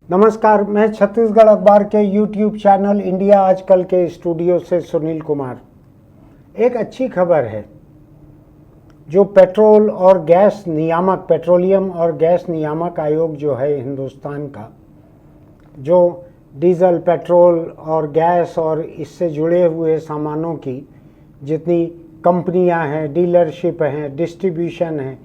नमस्कार, मैं छत्तीसगढ़ अखबार के यूट्यूब चैनल इंडिया आजकल के स्टूडियो से सुनील कुमार। एक अच्छी खबर है, जो पेट्रोल और गैस नियामक, पेट्रोलियम और गैस नियामक आयोग जो है हिंदुस्तान का, जो डीजल, पेट्रोल और गैस और इससे जुड़े हुए सामानों की जितनी कंपनियां हैं, डीलरशिप हैं, डिस्ट्रीब्यूशन हैं,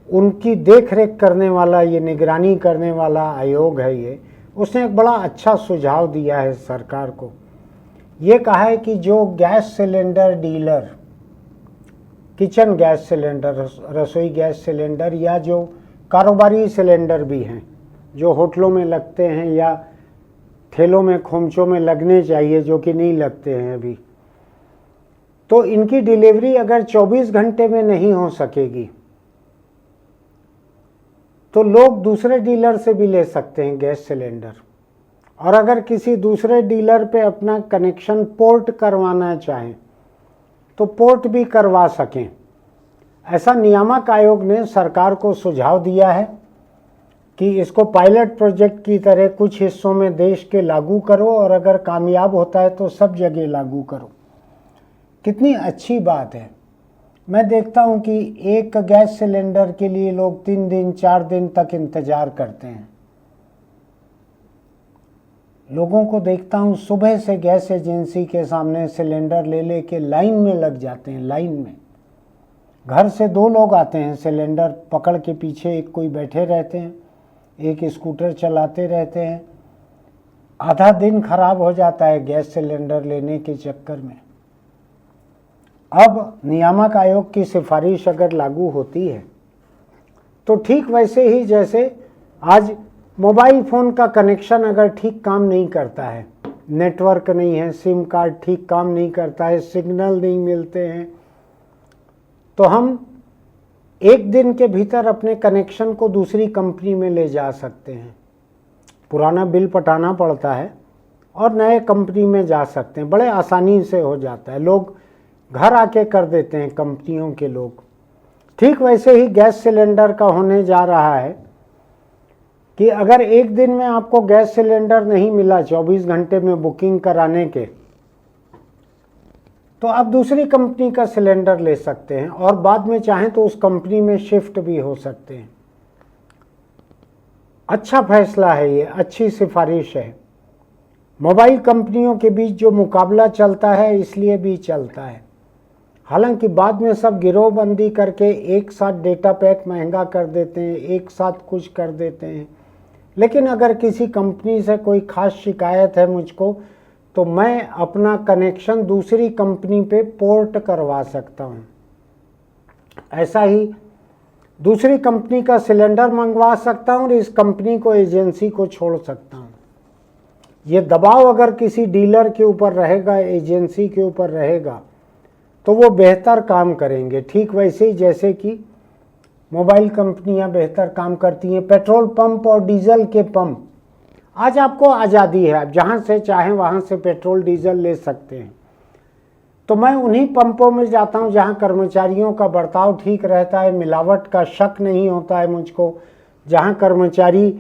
उनकी देख रेख करने वाला, ये निगरानी करने वाला आयोग है। ये उसने एक बड़ा अच्छा सुझाव दिया है सरकार को। ये कहा है कि जो gas cylinder dealer, kitchen gas cylinder, रसोई गैस सिलेंडर या जो कारोबारी सिलेंडर भी हैं, जो होटलों में लगते हैं या ठेलों में, खोमचों में लगने चाहिए, जो कि नहीं लगते हैं अभी, तो इनकी डिलीवरी अगर 24 घंटे में नहीं हो सकेगी तो लोग दूसरे डीलर से भी ले सकते हैं गैस सिलेंडर। और अगर किसी दूसरे डीलर पे अपना कनेक्शन पोर्ट करवाना चाहें तो पोर्ट भी करवा सकें। ऐसा नियामक आयोग ने सरकार को सुझाव दिया है कि इसको पायलट प्रोजेक्ट की तरह कुछ हिस्सों में देश के लागू करो और अगर कामयाब होता है तो सब जगह लागू करो। कितनी अच्छी बात है। मैं देखता हूं कि एक गैस सिलेंडर के लिए लोग 3 दिन 4 दिन तक इंतजार करते हैं। लोगों को देखता हूं सुबह से गैस एजेंसी के सामने सिलेंडर ले लेके लाइन में लग जाते हैं। लाइन में घर से 2 लोग आते हैं, सिलेंडर पकड़ के, पीछे एक कोई बैठे रहते हैं, एक स्कूटर चलाते रहते हैं। आधा दिन खराब हो जाता है गैस सिलेंडर लेने के चक्कर में। अब नियामक आयोग की सिफारिश अगर लागू होती है तो ठीक वैसे ही जैसे आज मोबाइल फ़ोन का कनेक्शन अगर ठीक काम नहीं करता है, नेटवर्क नहीं है, सिम कार्ड ठीक काम नहीं करता है, सिग्नल नहीं मिलते हैं, तो हम एक दिन के भीतर अपने कनेक्शन को दूसरी कंपनी में ले जा सकते हैं। पुराना बिल पटाना पड़ता है और नए कंपनी में जा सकते हैं, बड़े आसानी से हो जाता है। लोग घर आके कर देते हैं, कंपनियों के लोग। ठीक वैसे ही गैस सिलेंडर का होने जा रहा है कि अगर एक दिन में आपको गैस सिलेंडर नहीं मिला 24 घंटे में बुकिंग कराने के, तो आप दूसरी कंपनी का सिलेंडर ले सकते हैं और बाद में चाहें तो उस कंपनी में शिफ्ट भी हो सकते हैं। अच्छा फैसला है ये, अच्छी सिफारिश है। मोबाइल कंपनियों के बीच जो मुकाबला चलता है इसलिए भी चलता है। हालांकि बाद में सब गिरोहबंदी करके एक साथ डेटा पैक महंगा कर देते हैं, एक साथ कुछ कर देते हैं। लेकिन अगर किसी कंपनी से कोई खास शिकायत है मुझको, तो मैं अपना कनेक्शन दूसरी कंपनी पे पोर्ट करवा सकता हूँ। ऐसा ही दूसरी कंपनी का सिलेंडर मंगवा सकता हूँ और इस कंपनी को, एजेंसी को छोड़ सकता हूँ। ये दबाव अगर किसी डीलर के ऊपर रहेगा, एजेंसी के ऊपर रहेगा, तो वो बेहतर काम करेंगे। ठीक वैसे ही जैसे कि मोबाइल कंपनियां बेहतर काम करती हैं। पेट्रोल पंप और डीजल के पंप, आज आपको आज़ादी है, आप जहां से चाहें वहां से पेट्रोल डीजल ले सकते हैं। तो मैं उन्हीं पंपों में जाता हूं जहां कर्मचारियों का बर्ताव ठीक रहता है, मिलावट का शक नहीं होता है मुझको, जहां कर्मचारी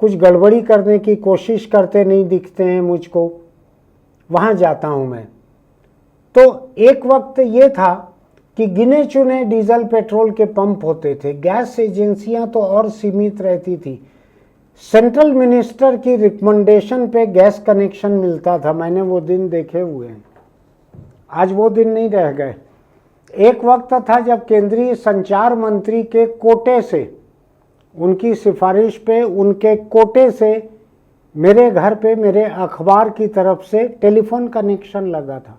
कुछ गड़बड़ी करने की कोशिश करते नहीं दिखते हैं मुझको, वहां जाता हूं मैं। तो एक वक्त ये था कि गिने चुने डीजल पेट्रोल के पंप होते थे। गैस एजेंसियां तो और सीमित रहती थी। सेंट्रल मिनिस्टर की रिकमेंडेशन पे गैस कनेक्शन मिलता था। मैंने वो दिन देखे हुए हैं, आज वो दिन नहीं रह गए। एक वक्त था जब केंद्रीय संचार मंत्री के कोटे से, उनकी सिफारिश पे, उनके कोटे से मेरे घर पे, मेरे अखबार की तरफ से टेलीफोन कनेक्शन लगा था।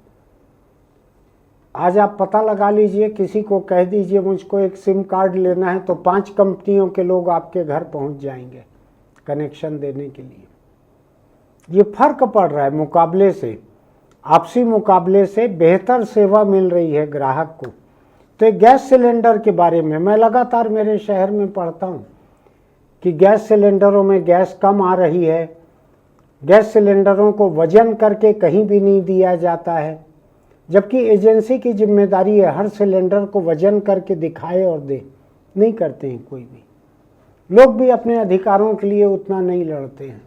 आज आप पता लगा लीजिए, किसी को कह दीजिए मुझको एक सिम कार्ड लेना है, तो 5 कंपनियों के लोग आपके घर पहुंच जाएंगे कनेक्शन देने के लिए। ये फर्क पड़ रहा है मुकाबले से, आपसी मुकाबले से बेहतर सेवा मिल रही है ग्राहक को। तो गैस सिलेंडर के बारे में मैं लगातार मेरे शहर में पढ़ता हूँ कि गैस सिलेंडरों में गैस कम आ रही है। गैस सिलेंडरों को वजन करके कहीं भी नहीं दिया जाता है, जबकि एजेंसी की जिम्मेदारी है हर सिलेंडर को वजन करके दिखाए और दे। नहीं करते हैं कोई भी। लोग भी अपने अधिकारों के लिए उतना नहीं लड़ते हैं।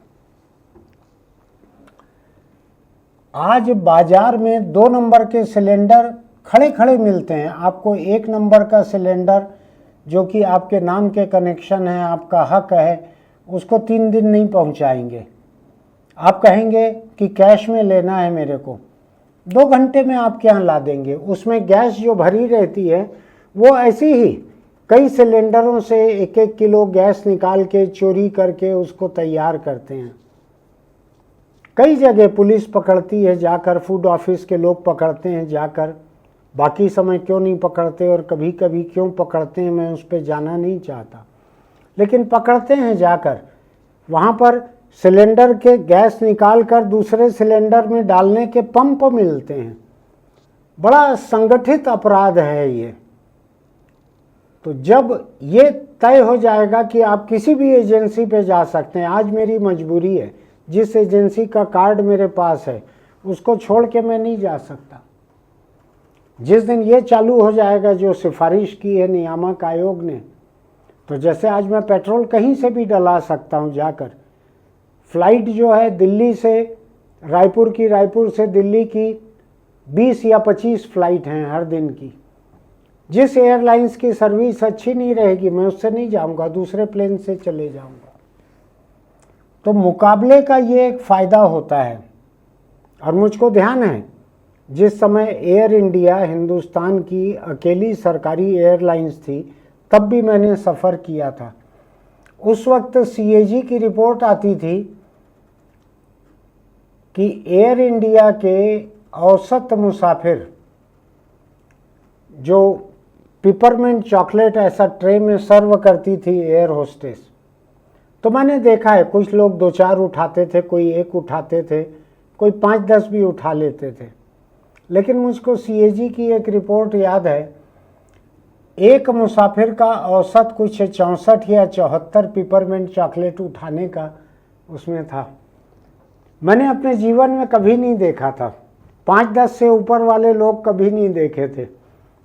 आज बाजार में 2 नंबर के सिलेंडर खड़े खड़े मिलते हैं। आपको 1 नंबर का सिलेंडर जो कि आपके नाम के कनेक्शन है, आपका हक है, उसको 3 दिन नहीं पहुंचाएंगे। आप कहेंगे कि कैश में लेना है मेरे को, 2 घंटे में आपके यहाँ ला देंगे। उसमें गैस जो भरी रहती है वो ऐसी ही कई सिलेंडरों से 1-1 किलो गैस निकाल के चोरी करके उसको तैयार करते हैं। कई जगह पुलिस पकड़ती है जाकर, फूड ऑफिस के लोग पकड़ते हैं जाकर। बाकी समय क्यों नहीं पकड़ते और कभी कभी क्यों पकड़ते हैं मैं उस पर जाना नहीं चाहता, लेकिन पकड़ते हैं जाकर। वहाँ पर सिलेंडर के गैस निकाल कर दूसरे सिलेंडर में डालने के पंप मिलते हैं। बड़ा संगठित अपराध है ये। तो जब ये तय हो जाएगा कि आप किसी भी एजेंसी पे जा सकते हैं, आज मेरी मजबूरी है, जिस एजेंसी का कार्ड मेरे पास है उसको छोड़ के मैं नहीं जा सकता। जिस दिन ये चालू हो जाएगा जो सिफारिश की है नियामक आयोग ने, तो जैसे आज मैं पेट्रोल कहीं से भी डला सकता हूँ जाकर। फ्लाइट जो है दिल्ली से रायपुर की, रायपुर से दिल्ली की 20 या 25 फ्लाइट हैं हर दिन की। जिस एयरलाइंस की सर्विस अच्छी नहीं रहेगी मैं उससे नहीं जाऊंगा, दूसरे प्लेन से चले जाऊंगा। तो मुकाबले का ये एक फ़ायदा होता है। और मुझको ध्यान है जिस समय एयर इंडिया हिंदुस्तान की अकेली सरकारी एयरलाइंस थी तब भी मैंने सफ़र किया था। उस वक्त CAG की रिपोर्ट आती थी कि एयर इंडिया के औसत मुसाफिर जो पिपरमिंट चॉकलेट ऐसा ट्रे में सर्व करती थी एयर होस्टेस, तो मैंने देखा है कुछ लोग 2-4 उठाते थे, कोई 1 उठाते थे, कोई 5-10 भी उठा लेते थे। लेकिन मुझको CAG की एक रिपोर्ट याद है, एक मुसाफिर का औसत कुछ 64 या 74 पिपरमिंट चॉकलेट उठाने का उसमें था। मैंने अपने जीवन में कभी नहीं देखा था। 5-10 से ऊपर वाले लोग कभी नहीं देखे थे।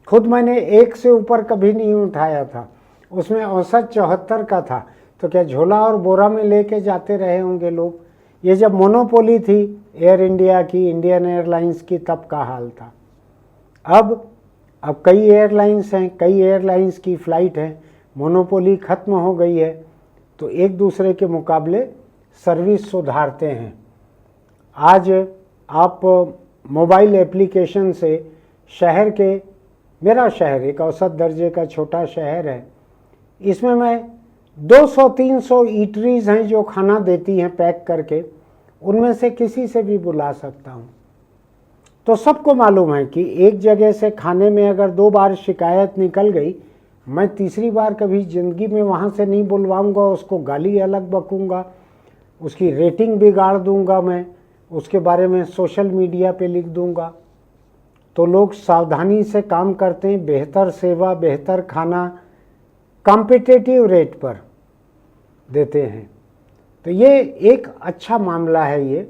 खुद मैंने 1 से ऊपर कभी नहीं उठाया था। उसमें औसत 74 का था। तो क्या झोला और बोरा में लेके जाते रहे होंगे लोग। ये जब मोनोपोली थी एयर इंडिया की, इंडियन एयरलाइंस की, तब का हाल था। अब कई एयरलाइंस हैं, कई एयरलाइंस की फ़्लाइट हैं, मोनोपोली ख़त्म हो गई है, तो एक दूसरे के मुकाबले सर्विस सुधारते हैं। आज आप मोबाइल एप्लीकेशन से शहर के, मेरा शहर एक औसत दर्जे का छोटा शहर है, इसमें मैं 200-300 ईटरीज़ हैं जो खाना देती हैं पैक करके, उनमें से किसी से भी बुला सकता हूँ। तो सबको मालूम है कि एक जगह से खाने में अगर 2 बार शिकायत निकल गई, मैं तीसरी बार कभी ज़िंदगी में वहाँ से नहीं बुलवाऊँगा। उसको गाली अलग बकूँगा, उसकी रेटिंग बिगाड़ दूँगा, मैं उसके बारे में सोशल मीडिया पे लिख दूँगा। तो लोग सावधानी से काम करते हैं, बेहतर सेवा, बेहतर खाना कॉम्पिटिटिव रेट पर देते हैं। तो ये एक अच्छा मामला है ये।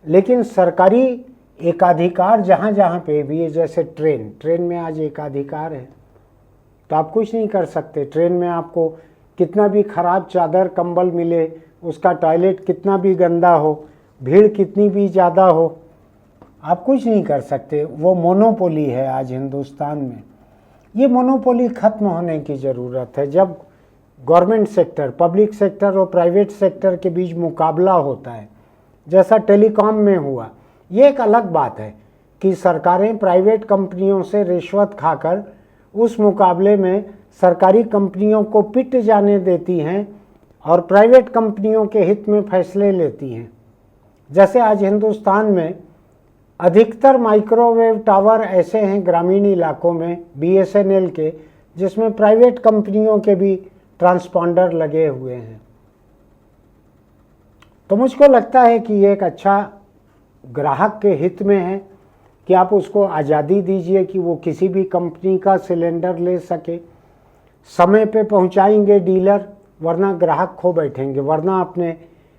लेकिन सरकारी एकाधिकार जहाँ जहाँ पे भी है, जैसे ट्रेन में आज एकाधिकार है, तो आप कुछ नहीं कर सकते। ट्रेन में आपको कितना भी ख़राब चादर कंबल मिले, उसका टॉयलेट कितना भी गंदा हो, भीड़ कितनी भी ज़्यादा हो, आप कुछ नहीं कर सकते। वो मोनोपोली है आज हिंदुस्तान में। ये मोनोपोली ख़त्म होने की ज़रूरत है। जब गवर्नमेंट सेक्टर, पब्लिक सेक्टर और प्राइवेट सेक्टर के बीच मुकाबला होता है, जैसा टेलीकॉम में हुआ, ये एक अलग बात है कि सरकारें प्राइवेट कंपनियों से रिश्वत खाकर उस मुकाबले में सरकारी कंपनियों को पिट जाने देती हैं और प्राइवेट कंपनियों के हित में फैसले लेती हैं। जैसे आज हिंदुस्तान में अधिकतर माइक्रोवेव टावर ऐसे हैं ग्रामीण इलाकों में BSNL के, जिसमें प्राइवेट कंपनियों के भी ट्रांसपॉन्डर लगे हुए हैं। तो मुझको लगता है कि ये एक अच्छा ग्राहक के हित में है कि आप उसको आज़ादी दीजिए कि वो किसी भी कंपनी का सिलेंडर ले सके। समय पे पहुंचाएंगे डीलर, वरना ग्राहक खो बैठेंगे, वरना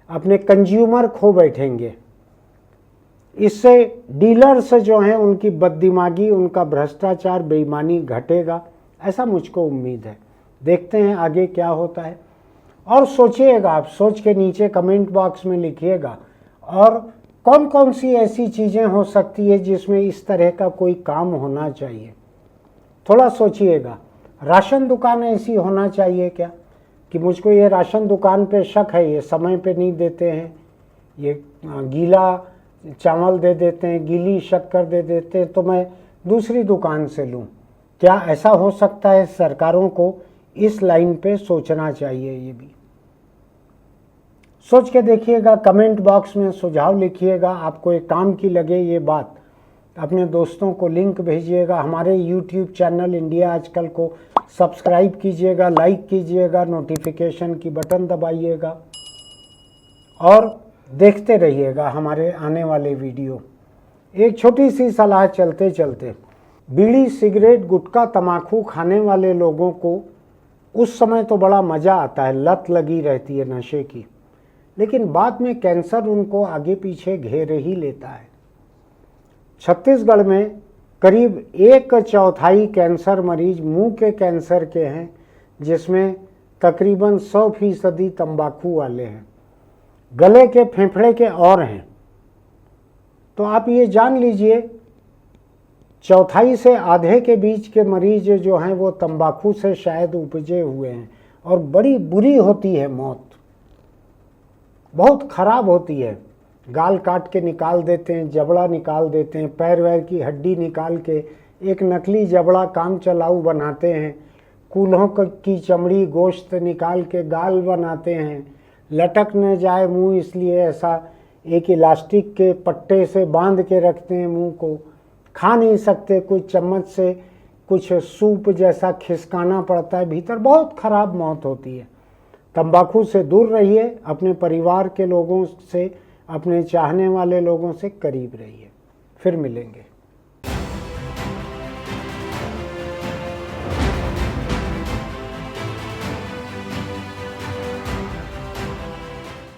अपने कंज्यूमर खो बैठेंगे। इससे डीलर्स जो हैं उनकी बददिमागी, उनका भ्रष्टाचार, बेईमानी घटेगा, ऐसा मुझको उम्मीद है। देखते हैं आगे क्या होता है। और सोचिएगा, आप सोच के नीचे कमेंट बॉक्स में लिखिएगा। और कौन कौन सी ऐसी चीज़ें हो सकती है जिसमें इस तरह का कोई काम होना चाहिए, थोड़ा सोचिएगा। राशन दुकान ऐसी होना चाहिए क्या कि मुझको ये राशन दुकान पे शक है, ये समय पे नहीं देते हैं, ये गीला चावल दे देते हैं, गीली शक्कर दे देते हैं, तो मैं दूसरी दुकान से लूँ? क्या ऐसा हो सकता है? सरकारों को इस लाइन पे सोचना चाहिए। ये भी सोच के देखिएगा, कमेंट बॉक्स में सुझाव लिखिएगा। आपको एक काम की लगे ये बात, अपने दोस्तों को लिंक भेजिएगा। हमारे यूट्यूब चैनल इंडिया आजकल को सब्सक्राइब कीजिएगा, लाइक कीजिएगा, नोटिफिकेशन की बटन दबाइएगा और देखते रहिएगा हमारे आने वाले वीडियो। एक छोटी सी सलाह चलते चलते, बीड़ी सिगरेट गुटखा तम्बाकू खाने वाले लोगों को उस समय तो बड़ा मज़ा आता है, लत लगी रहती है नशे की, लेकिन बाद में कैंसर उनको आगे पीछे घेर ही लेता है। छत्तीसगढ़ में करीब 1/4 कैंसर मरीज मुंह के कैंसर के हैं, जिसमें तकरीबन 100% तंबाकू वाले हैं। गले के फेफड़े के और हैं। तो आप ये जान लीजिए, चौथाई से आधे के बीच के मरीज जो हैं वो तंबाकू से शायद उपजे हुए हैं, और बड़ी बुरी होती है मौत, बहुत खराब होती है। गाल काट के निकाल देते हैं, जबड़ा निकाल देते हैं, पैर वैर की हड्डी निकाल के एक नकली जबड़ा काम चलाऊ बनाते हैं, कूल्हों की चमड़ी गोश्त निकाल के गाल बनाते हैं, लटक न जाए मुंह इसलिए ऐसा एक इलास्टिक के पट्टे से बांध के रखते हैं मुंह को, खा नहीं सकते, कुछ चम्मच से कुछ सूप जैसा खिसकाना पड़ता है भीतर, बहुत खराब मौत होती है। तंबाकू से दूर रहिए, अपने परिवार के लोगों से, अपने चाहने वाले लोगों से करीब रहिए। फिर मिलेंगे।